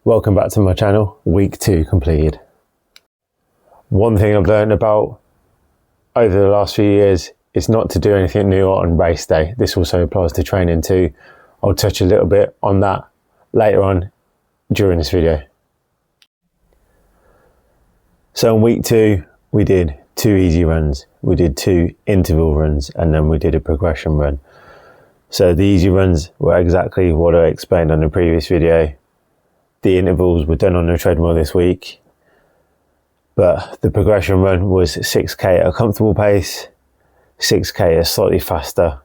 Welcome back to my channel. Week 2 completed. One thing I've learned about over the last few years is not to do anything new on race day. This also applies to training too. I'll touch a little bit on that later on during this video. So in week 2 we did 2 easy runs, we did 2 interval runs, and then we did a progression run. So the easy runs were exactly what I explained on the previous video. The intervals were done on the treadmill this week, but the progression run was 6k at a comfortable pace, 6k is slightly faster,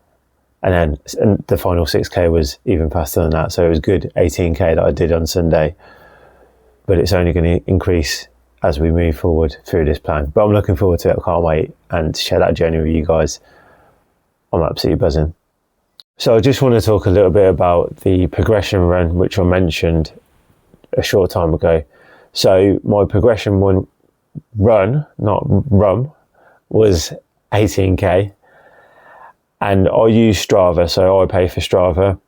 and then the final 6k was even faster than that. So it was good 18k that I did on Sunday, but it's only going to increase as we move forward through this plan. But I'm looking forward to it. I can't wait and share that journey with you guys. I'm absolutely buzzing. So I just want to talk a little bit about the progression run, which I mentioned a short time ago. So my progression run, not rum, was 18k, and I use Strava, so I pay for Strava,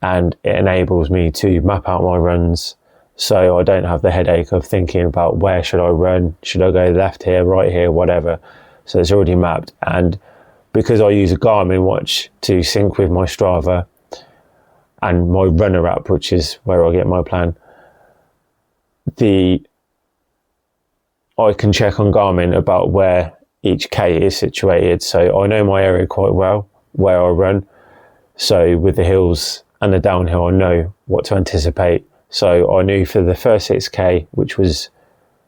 and it enables me to map out my runs so I don't have the headache of thinking about where should I run, should I go left here, right here, whatever. So it's already mapped, and because I use a Garmin watch to sync with my Strava and my runner app, which is where I get my plan, I can check on Garmin about where each K is situated. So I know my area quite well, where I run. So with the hills and the downhill, I know what to anticipate. So I knew for the first 6k, which was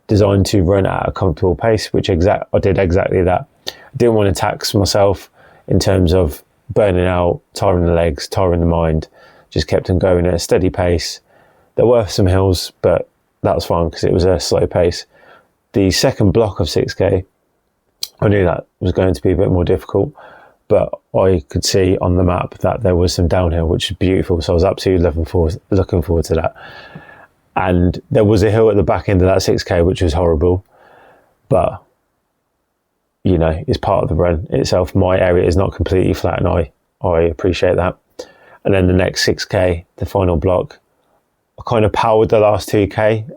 designed to run at a comfortable pace, which I did exactly that. I didn't want to tax myself in terms of burning out, tiring the legs, tiring the mind. Just kept on going at a steady pace. There were some hills, but that was fine because it was a slow pace. The second block of 6k, I knew that was going to be a bit more difficult, but I could see on the map that there was some downhill, which is beautiful. So I was absolutely looking forward to that. And there was a hill at the back end of that 6k, which was horrible, but you know, it's part of the run itself. My area is not completely flat, and I appreciate that. And then the next 6k, the final block, I kind of powered the last 2k,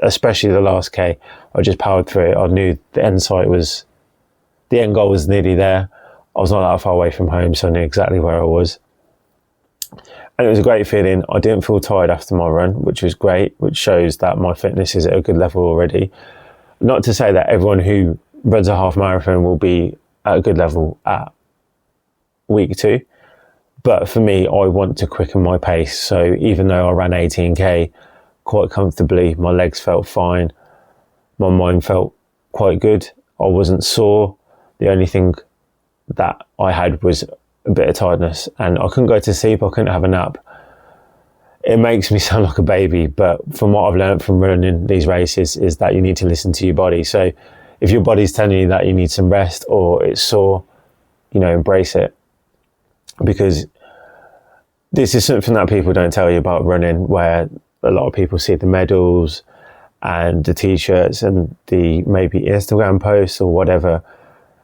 especially the last k. I just powered through it. I knew the end goal was nearly there. I was not that far away from home, so I knew exactly where I was. And it was a great feeling. I didn't feel tired after my run, which was great, which shows that my fitness is at a good level already. Not to say that everyone who runs a half marathon will be at a good level at week 2. But for me, I want to quicken my pace. So even though I ran 18k quite comfortably, my legs felt fine. My mind felt quite good. I wasn't sore. The only thing that I had was a bit of tiredness, and I couldn't go to sleep. I couldn't have a nap. It makes me sound like a baby, but from what I've learned from running these races is that you need to listen to your body. So if your body's telling you that you need some rest or it's sore, you know, embrace it. Because this is something that people don't tell you about running, where a lot of people see the medals and the t-shirts and the maybe Instagram posts or whatever,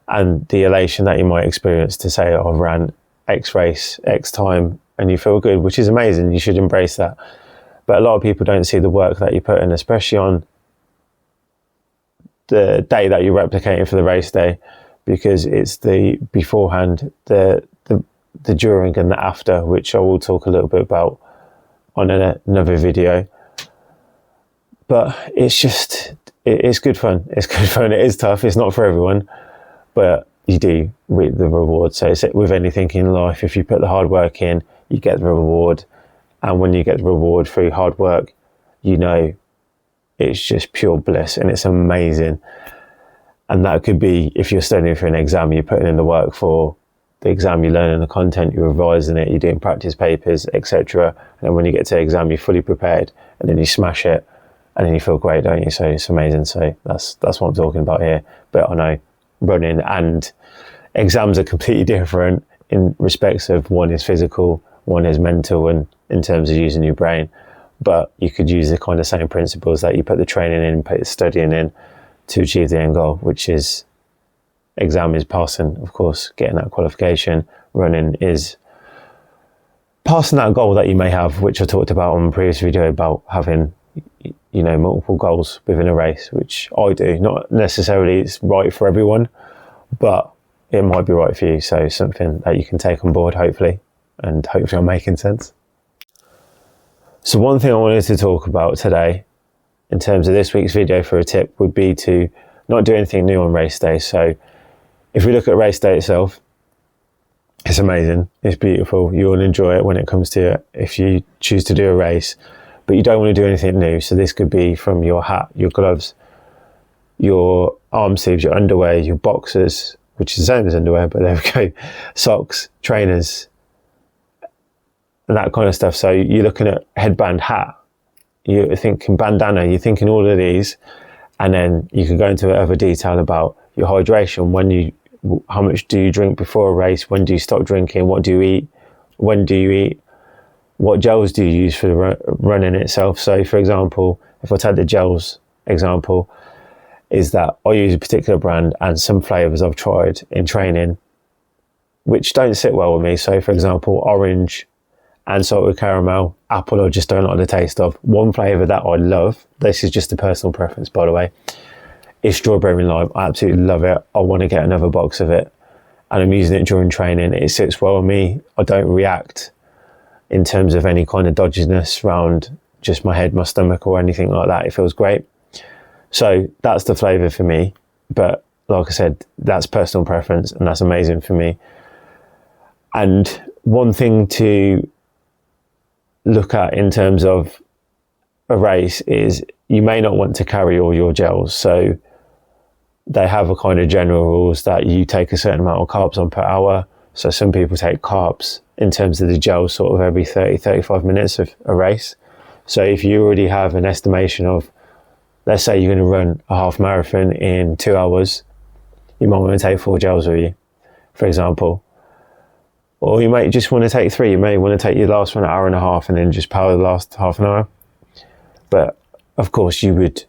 and the elation that you might experience to say, oh, I've ran X race, X time, and you feel good, which is amazing. You should embrace that. But a lot of people don't see the work that you put in, especially on the day that you're replicating for the race day, because it's the beforehand, the during and the after, which I will talk a little bit about on another video. But it's good fun. It's good fun. It is tough. It's not for everyone, but you do reap the reward. So it's with anything in life, if you put the hard work in, you get the reward. And when you get the reward through hard work, you know, it's just pure bliss and it's amazing. And that could be if you're studying for an exam, you're putting in the work for the exam, you're learning the content, you're revising it, you're doing practice papers, etc. And then when you get to the exam, you're fully prepared, and then you smash it, and then you feel great, don't you? So it's amazing. So that's what I'm talking about here. But I know running and exams are completely different in respects of one is physical, one is mental, and in terms of using your brain. But you could use the kind of same principles that you put the training in, put the studying in to achieve the end goal, which is exam is passing, of course, getting that qualification. Running is passing that goal that you may have, which I talked about on the previous video about having multiple goals within a race, which I do. Not necessarily it's right for everyone, but it might be right for you. So something that you can take on board, hopefully, and hopefully I'm making sense. So one thing I wanted to talk about today in terms of this week's video for a tip would be to not do anything new on race day. So if we look at race day itself, it's amazing, it's beautiful, you'll enjoy it when it comes to it if you choose to do a race, but you don't want to do anything new. So this could be from your hat, your gloves, your arm sleeves, your underwear, your boxers, which is the same as underwear, but there we go, socks, trainers, and that kind of stuff. So you're looking at headband, hat, you're thinking bandana, you're thinking all of these, and then you can go into other detail about your hydration, how much do you drink before a race, when do you stop drinking, what do you eat, when do you eat, what gels do you use for the running itself. So for example, if I take the gels example, is that I use a particular brand and some flavours I've tried in training which don't sit well with me. So for example, orange and salted caramel, apple I just don't like the taste of. One flavour that I love, this is just a personal preference by the way, is strawberry and lime. I absolutely love it. I want to get another box of it, and I'm using it during training. It sits well with me. I don't react in terms of any kind of dodginess around just my head, my stomach or anything like that. It feels great. So that's the flavour for me. But like I said, that's personal preference and that's amazing for me. And one thing to look at in terms of a race is you may not want to carry all your gels. So they have a kind of general rules that you take a certain amount of carbs on per hour. So some people take carbs in terms of the gel sort of every 35 minutes of a race. So if you already have an estimation of, let's say you're going to run a half marathon in 2 hours, you might want to take 4 gels with you, for example. Or you might just want to take 3. You may want to take your last one an hour and a half and then just power the last half an hour. But of course you would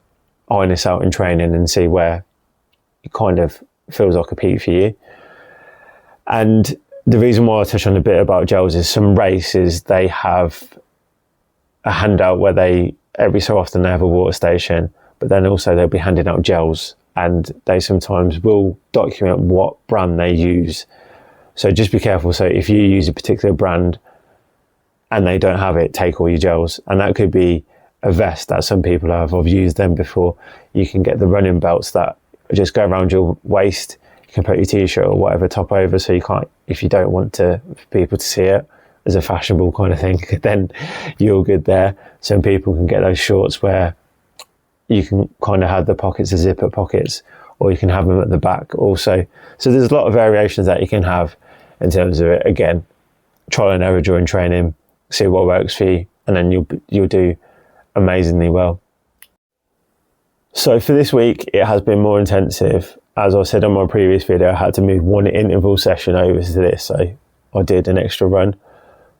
iron this out in training and see where it kind of feels like a peak for you. And the reason why I touch on a bit about gels is some races, they have a handout where they, every so often they have a water station, but then also they'll be handing out gels and they sometimes will document what brand they use. So just be careful. So if you use a particular brand and they don't have it, take all your gels. And that could be a vest that some people have. I've used them before. You can get the running belts that just go around your waist. You can put your t-shirt or whatever top over, so you can't, if you don't want to people to see it as a fashionable kind of thing, then you're good there. Some people can get those shorts where you can kind of have the pockets as zipper pockets, or you can have them at the back also. So there's a lot of variations that you can have in terms of it. Again, trial and error during training, see what works for you, and then you'll do amazingly well. So for this week, it has been more intensive. As I said on my previous video, I had to move one interval session over to this. So I did an extra run,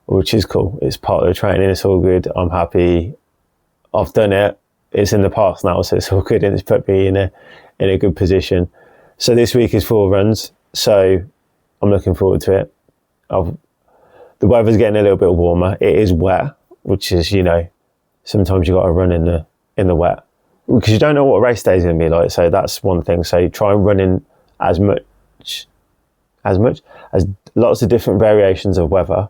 which is cool. It's part of the training. It's all good. I'm happy. I've done it. It's in the past now, so it's all good. And it's put me in a good position. So this week is 4 runs. So I'm looking forward to it. The weather's getting a little bit warmer. It is wet, which is, sometimes you got to run in the wet, because you don't know what a race day is going to be like. So that's one thing. So try and run in as much as lots of different variations of weather,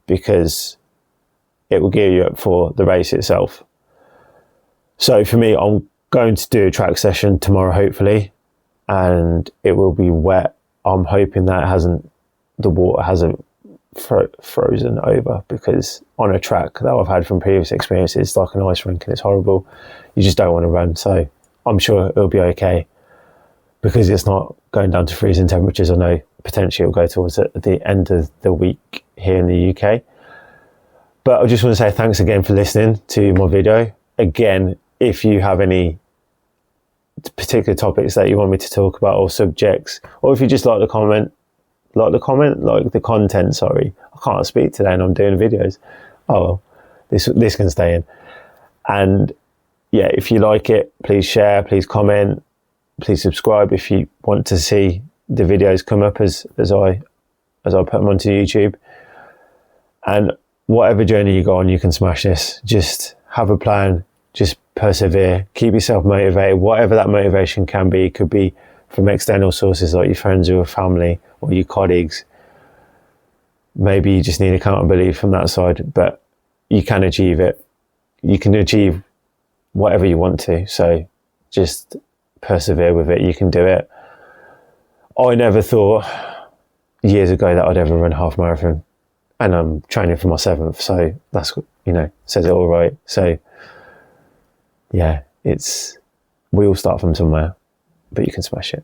because it will gear you up for the race itself. So for me, I'm going to do a track session tomorrow, hopefully, and it will be wet. I'm hoping that the water hasn't frozen over, because on a track that I've had from previous experiences, it's like an ice rink and it's horrible. You just don't want to run. So I'm sure it'll be okay, because it's not going down to freezing temperatures. I know potentially it'll go towards the end of the week here in the UK. But I just want to say thanks again for listening to my video. Again, if you have any particular topics that you want me to talk about, or subjects, or if you just like the content, sorry, I can't speak today and I'm doing videos. Oh well, this can stay in. And yeah, if you like it, please share, please comment, please subscribe if you want to see the videos come up as I put them onto YouTube. And whatever journey you go on, you can smash this. Just have a plan, just persevere, keep yourself motivated, whatever that motivation can be. It could be from external sources like your friends or your family or your colleagues. Maybe you just need accountability from that side, but you can achieve it. You can achieve whatever you want to. So just persevere with it. You can do it. I never thought years ago that I'd ever run a half marathon, and I'm training for my 7th. So that's, says it all right. So yeah, we all start from somewhere, but you can smash it.